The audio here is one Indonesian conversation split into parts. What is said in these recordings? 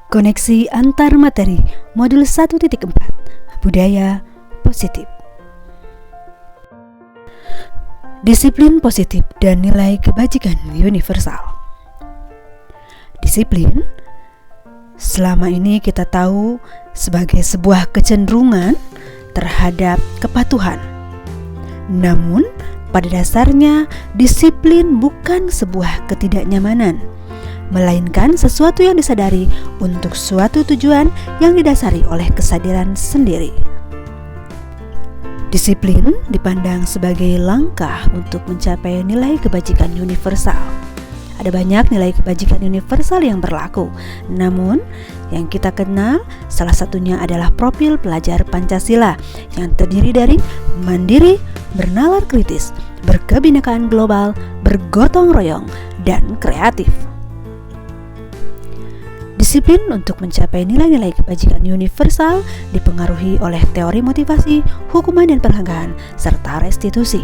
Koneksi antar materi modul 1.4 Budaya Positif. Disiplin positif dan nilai kebajikan universal. Disiplin selama ini kita tahu sebagai sebuah kecenderungan terhadap kepatuhan. Namun pada dasarnya disiplin bukan sebuah ketidaknyamanan, melainkan sesuatu yang disadari untuk suatu tujuan yang didasari oleh kesadaran sendiri. Disiplin dipandang sebagai langkah untuk mencapai nilai kebajikan universal. Ada banyak nilai kebajikan universal yang berlaku, namun yang kita kenal salah satunya adalah profil pelajar Pancasila yang terdiri dari mandiri, bernalar kritis, berkebinekaan global, bergotong royong, dan kreatif. Disiplin untuk mencapai nilai-nilai kebajikan universal dipengaruhi oleh teori motivasi, hukuman dan penghargaan, serta restitusi.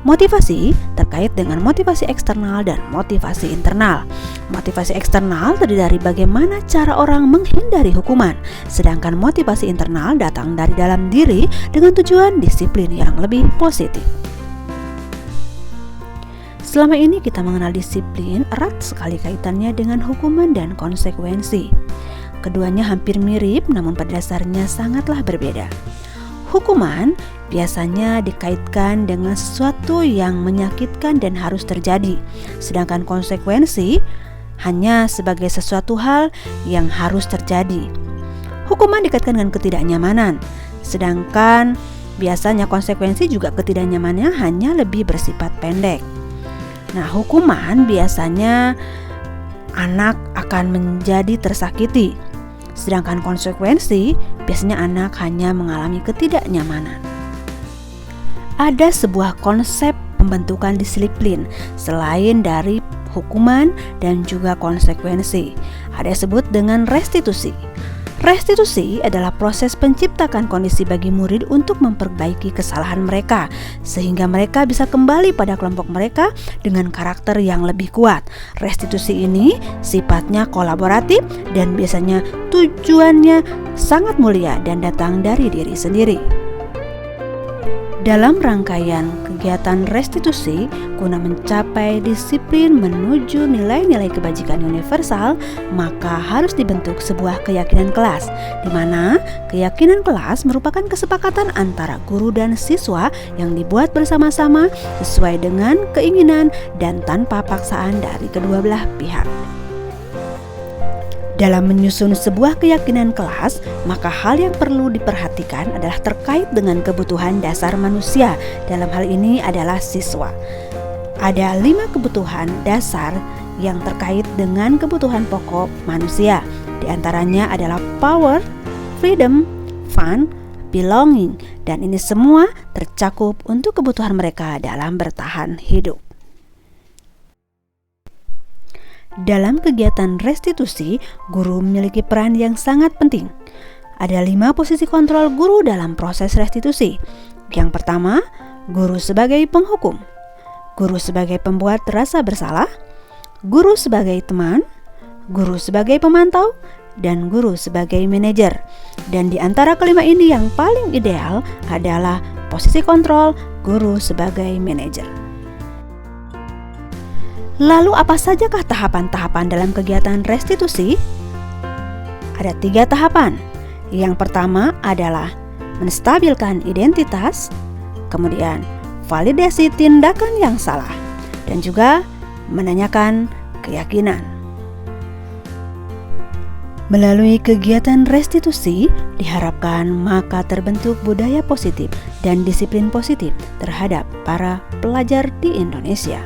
Motivasi terkait dengan motivasi eksternal dan motivasi internal. Motivasi eksternal terdiri dari bagaimana cara orang menghindari hukuman, sedangkan motivasi internal datang dari dalam diri dengan tujuan disiplin yang lebih positif. Selama ini kita mengenal disiplin erat sekali kaitannya dengan hukuman dan konsekuensi. Keduanya hampir mirip namun pada dasarnya sangatlah berbeda. Hukuman biasanya dikaitkan dengan sesuatu yang menyakitkan dan harus terjadi, sedangkan konsekuensi hanya sebagai sesuatu hal yang harus terjadi. Hukuman dikaitkan dengan ketidaknyamanan, sedangkan biasanya konsekuensi juga ketidaknyamanannya hanya lebih bersifat pendek. Nah, hukuman biasanya anak akan menjadi tersakiti, sedangkan konsekuensi biasanya anak hanya mengalami ketidaknyamanan. Ada sebuah konsep pembentukan disiplin selain dari hukuman dan juga konsekuensi. Ada disebut dengan restitusi. Restitusi adalah proses penciptakan kondisi bagi murid untuk memperbaiki kesalahan mereka sehingga mereka bisa kembali pada kelompok mereka dengan karakter yang lebih kuat. Restitusi ini sifatnya kolaboratif dan biasanya tujuannya sangat mulia dan datang dari diri sendiri. Dalam rangkaian kegiatan restitusi, guna mencapai disiplin menuju nilai-nilai kebajikan universal, maka harus dibentuk sebuah keyakinan kelas, di mana keyakinan kelas merupakan kesepakatan antara guru dan siswa yang dibuat bersama-sama sesuai dengan keinginan dan tanpa paksaan dari kedua belah pihak. Dalam menyusun sebuah keyakinan kelas, maka hal yang perlu diperhatikan adalah terkait dengan kebutuhan dasar manusia. Dalam hal ini adalah siswa. Ada 5 kebutuhan dasar yang terkait dengan kebutuhan pokok manusia. Di antaranya adalah power, freedom, fun, belonging, dan ini semua tercakup untuk kebutuhan mereka dalam bertahan hidup. Dalam kegiatan restitusi, guru memiliki peran yang sangat penting. Ada 5 posisi kontrol guru dalam proses restitusi. Yang pertama, guru sebagai penghukum, guru sebagai pembuat rasa bersalah, guru sebagai teman, guru sebagai pemantau, dan guru sebagai manajer. Dan di antara kelima ini yang paling ideal adalah posisi kontrol guru sebagai manajer. Lalu apa sajakah tahapan-tahapan dalam kegiatan restitusi? Ada 3 tahapan. Yang pertama adalah menstabilkan identitas, kemudian validasi tindakan yang salah, dan juga menanyakan keyakinan. Melalui kegiatan restitusi, diharapkan maka terbentuk budaya positif dan disiplin positif terhadap para pelajar di Indonesia.